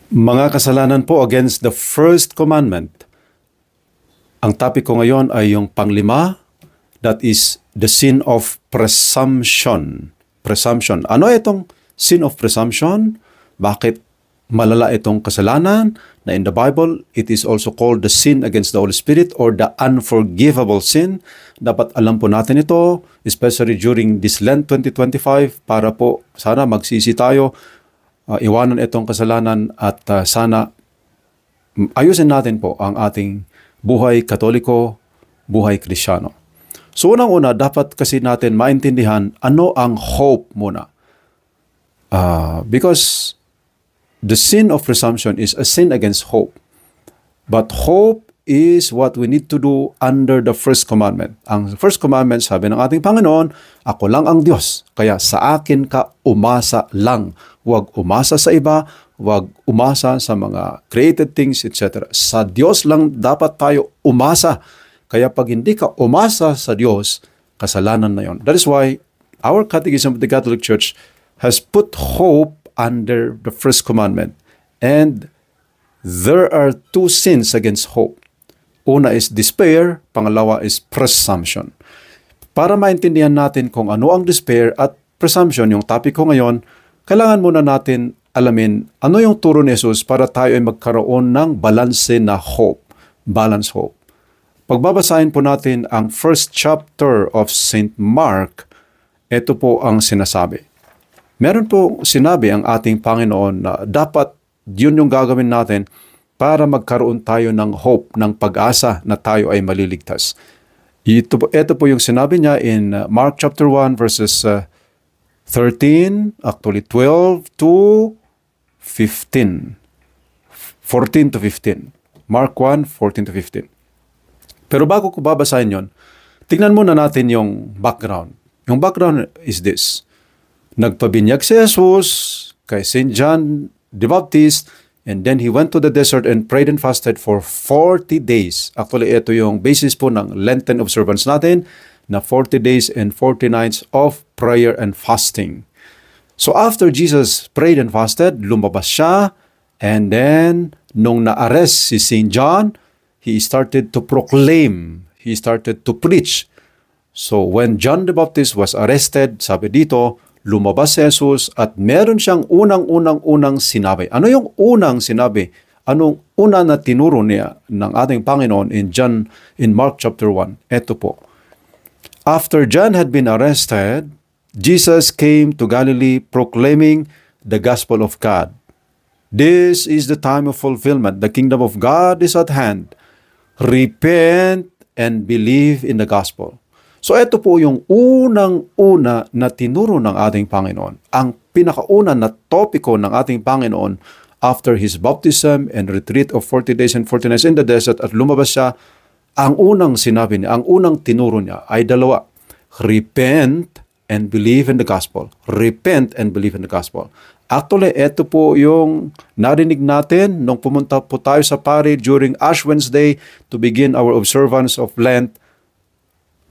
Mga kasalanan po against the first commandment. Ang topic ko ngayon ay yung panglima, that is the sin of presumption. Presumption. Ano itong sin of presumption? Bakit malala itong kasalanan? Na in the Bible, it is also called the sin against the Holy Spirit or the unforgivable sin. Dapat alam po natin ito, especially during this Lent 2025, para po sana magsisi tayo, iwanan itong kasalanan at sana ayusin natin po ang ating buhay Katoliko, buhay Kristyano. So unang-una, dapat kasi natin maintindihan ano ang hope muna. Because the sin of presumption is a sin against hope. But hope is what we need to do under the first commandment. Ang first commandment, sabi ng ating Panginoon, ako lang ang Diyos, kaya sa akin ka umasa lang. Huwag umasa sa iba, huwag umasa sa mga created things, etc. Sa Diyos lang dapat tayo umasa. Kaya pag hindi ka umasa sa Diyos, kasalanan na yon. That is why our Catechism of the Catholic Church has put hope under the first commandment. And there are two sins against hope. Una is despair, pangalawa is presumption. Para maintindihan natin kung ano ang despair at presumption, yung topic ko ngayon, kailangan muna natin alamin ano yung turo ni Jesus para tayo ay magkaroon ng balanse na hope, balanced hope. Pagbabasahin po natin ang first chapter of St. Mark, ito po ang sinasabi. Meron po sinabi ang ating Panginoon na dapat yun yung gagawin natin para magkaroon tayo ng hope, ng pag-asa na tayo ay maliligtas. Ito po yung sinabi niya in Mark chapter 1 verses 13, actually 12 to 15. 14 to 15. Mark 1, 14 to 15. Pero bago ko babasahin yon, tingnan muna natin yung background. Yung background is this. Nagpabinyag si Jesus kay St. John the Baptist, and then he went to the desert and prayed and fasted for 40 days. Actually, ito yung basis po ng Lenten observance natin, na 40 days and 40 nights of prayer and fasting. So after Jesus prayed and fasted, lumabas siya, and then nung na-arrest si St. John, he started to proclaim, he started to preach. So when John the Baptist was arrested, sabi dito, lumabas si Jesus at meron siyang unang sinabi. Ano yung unang sinabi? Anong una na tinuro niya ng ating Panginoon in Mark chapter 1? Ito po. After John had been arrested, Jesus came to Galilee proclaiming the gospel of God. This is the time of fulfillment. The kingdom of God is at hand. Repent and believe in the gospel. So ito po yung unang-una na tinuro ng ating Panginoon. Ang pinakauna na topiko ng ating Panginoon after His baptism and retreat of 40 days and 40 nights in the desert at lumabas siya, ang unang sinabi niya, ang unang tinuro niya ay dalawa. Repent and believe in the gospel. Repent and believe in the gospel. Actually, ito po yung narinig natin nung pumunta po tayo sa pari during Ash Wednesday to begin our observance of Lent.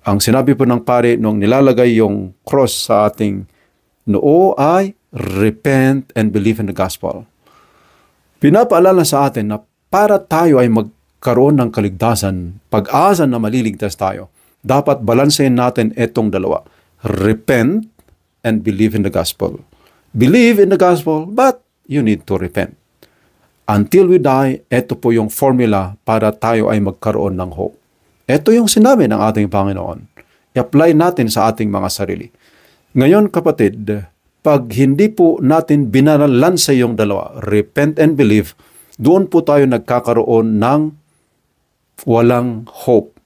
Ang sinabi po ng pari nung nilalagay yung cross sa ating noo ay repent and believe in the gospel. Pinapaalala sa atin na para tayo ay magkaroon ng kaligtasan, pag-asa na maliligtas tayo, dapat balansehin natin itong dalawa. Repent and believe in the gospel. Believe in the gospel, but you need to repent. Until we die, ito po yung formula para tayo ay magkaroon ng hope. Ito yung sinabi ng ating Panginoon. I-apply natin sa ating mga sarili. Ngayon kapatid, pag hindi po natin binalansa yung dalawa, repent and believe, doon po tayo nagkakaroon ng walang hope.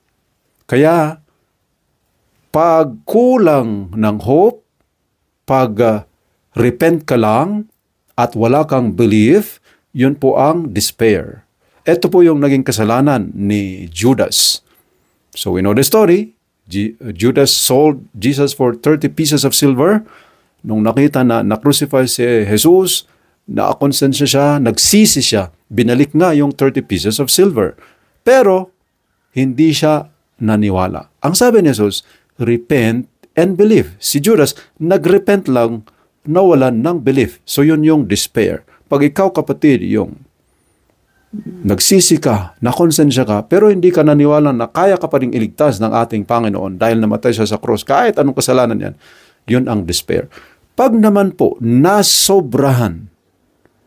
Kaya, pag kulang ng hope, pag repent ka lang at wala kang belief, yun po ang despair. Ito po yung naging kasalanan ni Judas. So we know the story. Judas sold Jesus for 30 pieces of silver. Nung nakita na na-crucify si Jesus, na-akonsensya siya, nagsisi siya, binalik nga yung 30 pieces of silver. Pero, hindi siya naniwala. Ang sabi ni Jesus, repent and believe. Si Judas, nag-repent lang, nawalan ng belief. So yun yung despair. pag ikaw kapatid, yung nagsisi ka, nakonsensya ka, pero hindi ka naniwala na kaya ka pa rin iligtas ng ating Panginoon dahil namatay siya sa cross, kahit anong kasalanan yan, yun ang despair. Pag naman po, nasobrahan,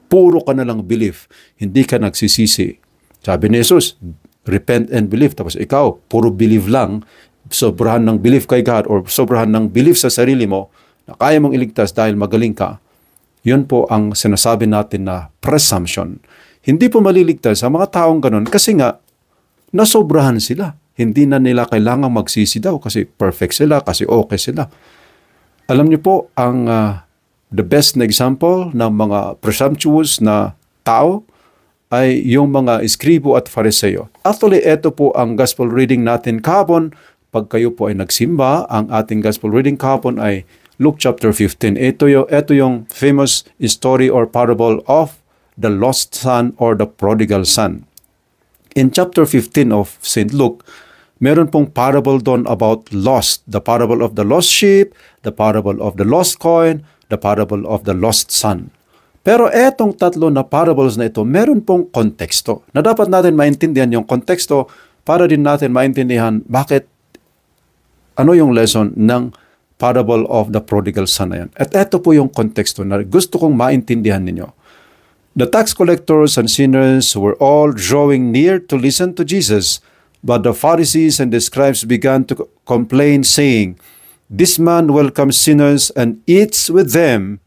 puro ka na lang belief, hindi ka nagsisisi. Sabi ni Jesus, repent and believe. Tapos ikaw, puro believe lang, sobrahan ng belief kay God or sobrahan ng belief sa sarili mo na kaya mong iligtas dahil magaling ka. Yun po ang sinasabi natin na presumption. Hindi po maliligtas sa mga taong ganun kasi nga, nasobrahan sila. Hindi na nila kailangang magsisi daw kasi perfect sila, kasi okay sila. Alam niyo po, ang the best na example ng mga presumptuous na tao ay yung mga Eskribo at Fariseo. Actually, ito po ang gospel reading natin kahapon. Pag kayo po ay nagsimba, ang ating gospel reading kahapon ay Luke chapter 15. Ito yung famous story or parable of the lost son or the prodigal son. In chapter 15 of St. Luke, meron pong parable doon about lost. The parable of the lost sheep, the parable of the lost coin, the parable of the lost son. Pero etong tatlo na parables na ito, meron pong konteksto na dapat natin maintindihan yung konteksto para din natin maintindihan bakit ano yung lesson ng parable of the prodigal son na yan. At ito po yung konteksto na gusto kong maintindihan ninyo. The tax collectors and sinners were all drawing near to listen to Jesus, but the Pharisees and the scribes began to complain, saying, "This man welcomes sinners and eats with them."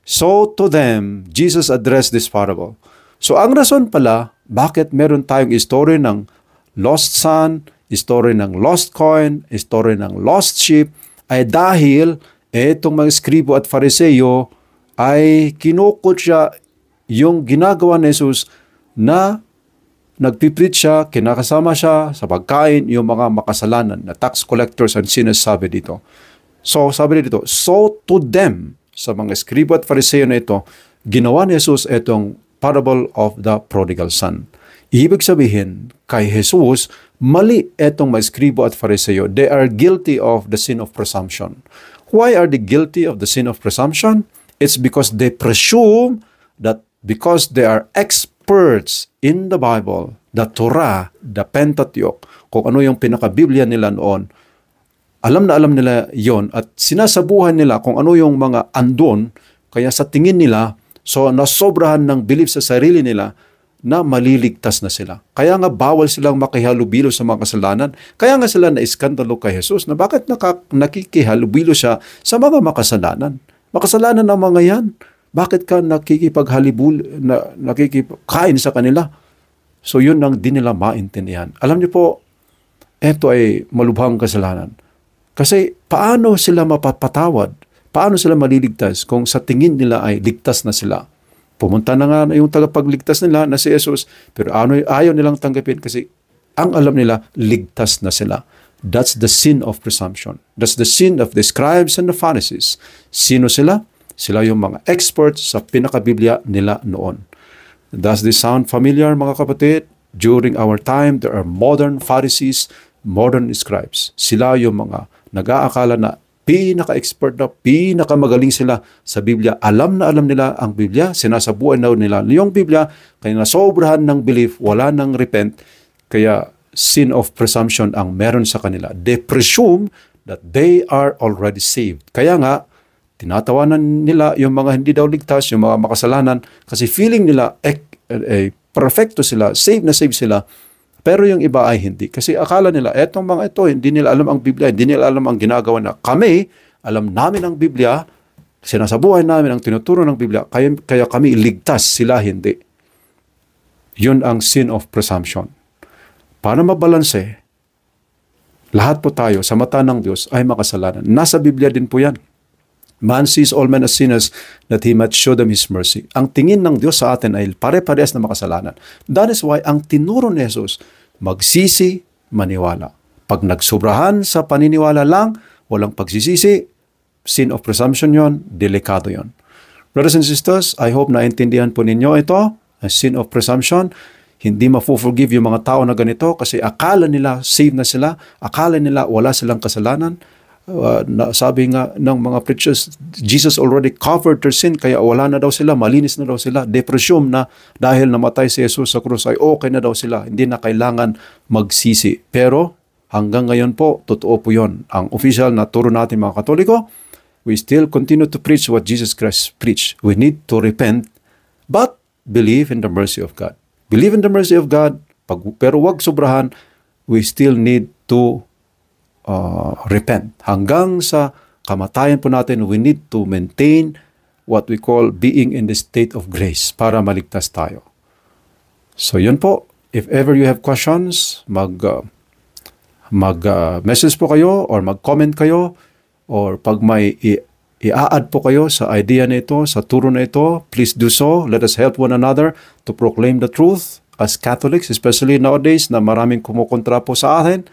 So to them, Jesus addressed this parable. So ang rason pala, bakit meron tayong story ng lost son, story ng lost coin, story ng lost sheep, ay dahil itong mga Eskribo at Fariseo ay kinukutya yung ginagawa ni Jesus na nagpipreach siya, kinakasama siya sa pagkain, yung mga makasalanan na tax collectors and sinners, sabi dito. So sabi dito, so to them, sa mga Eskribo at Fariseo na ito, ginawa ni Jesus itong parable of the prodigal son. Ibig sabihin, kay Jesus, mali itong mga Eskribo at Fariseo. They are guilty of the sin of presumption. Why are they guilty of the sin of presumption? It's because they presume that because they are experts in the Bible, the Torah, the Pentateuch, kung ano yung pinaka-Biblia nila noon, alam na alam nila yon at sinasabuhan nila kung ano yung mga andon, kaya sa tingin nila, so nasobrahan ng belief sa sarili nila na maliligtas na sila. Kaya nga bawal silang makihalubilo sa mga kasalanan. Kaya nga sila na-iskandalo kay Jesus na bakit nakikihalubilo siya sa mga makasalanan. Makasalanan ng mga yan. Bakit ka nakikipagkain sa kanila? So yun ang di nila maintindihan. Alam niyo po, ito ay malubhang kasalanan. Kasi paano sila mapapatawad? Paano sila maliligtas kung sa tingin nila ay ligtas na sila? Pumunta na nga yung tagapagligtas nila na si Jesus, pero ayaw nilang tanggapin kasi ang alam nila, ligtas na sila. That's the sin of presumption. That's the sin of the scribes and the Pharisees. Sino sila? Sila yung mga experts sa pinaka-Biblia nila noon. Does this sound familiar, mga kapatid? During our time, there are modern Pharisees, modern scribes. Sila yung mga nag-aakala na pinaka-expert na, pinakamagaling sila sa Biblia. Alam na alam nila ang Biblia, sinasabuan na nila yung Biblia, kaya nasobrahan ng belief, wala nang repent, kaya sin of presumption ang meron sa kanila. They presume that they are already saved. Kaya nga, tinatawanan nila yung mga hindi daw ligtas, yung mga makasalanan, kasi feeling nila perfecto sila, save na save sila, pero yung iba ay hindi. Kasi akala nila, etong mga ito, hindi nila alam ang Biblia, hindi nila alam ang ginagawa na kami, alam namin ang Biblia, sinasabuhay namin ang tinuturo ng Biblia, kaya kami ligtas, sila hindi. Yun ang sin of presumption. Para mabalanse, lahat po tayo sa mata ng Diyos ay makasalanan. Nasa Biblia din po yan. Man sees all men as sinners that He might show them His mercy. Ang tingin ng Diyos sa atin ay pare-parehas na makasalanan. That is why ang tinuro ni Jesus, magsisi, maniwala. Pag nagsobrahan sa paniniwala lang, walang pagsisisi, sin of presumption yon, delikado yon. Brothers and sisters, I hope naintindihan po ninyo ito, ang sin of presumption. Hindi mafu-forgive yung mga tao na ganito kasi akala nila save na sila, akala nila wala silang kasalanan. sabi nga ng mga preachers, Jesus already covered their sin, kaya wala na daw sila, malinis na daw sila. They presume na dahil namatay si Jesus sa krus ay okay na daw sila, hindi na kailangan magsisi. Pero hanggang ngayon po, totoo po yun. Ang official na turo natin mga Katoliko, we still continue to preach what Jesus Christ preached. We need to repent, but believe in the mercy of God. Believe in the mercy of God, pero wag sobrahan. We still need to repent. Hanggang sa kamatayan po natin, we need to maintain what we call being in the state of grace para maligtas tayo. So yun po. If ever you have questions, mag-message po kayo or mag-comment kayo, or pag may i-add po kayo sa idea na ito, sa turo na ito, please do so. Let us help one another to proclaim the truth as Catholics, especially nowadays na maraming kumukontra po sa atin.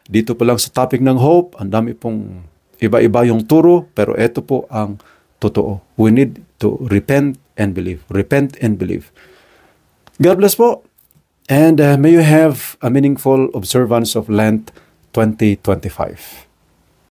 Dito pa lang sa topic ng hope, ang dami pong iba-iba yung turo, pero ito po ang totoo. We need to repent and believe. Repent and believe. God bless po. And may you have a meaningful observance of Lent 2025.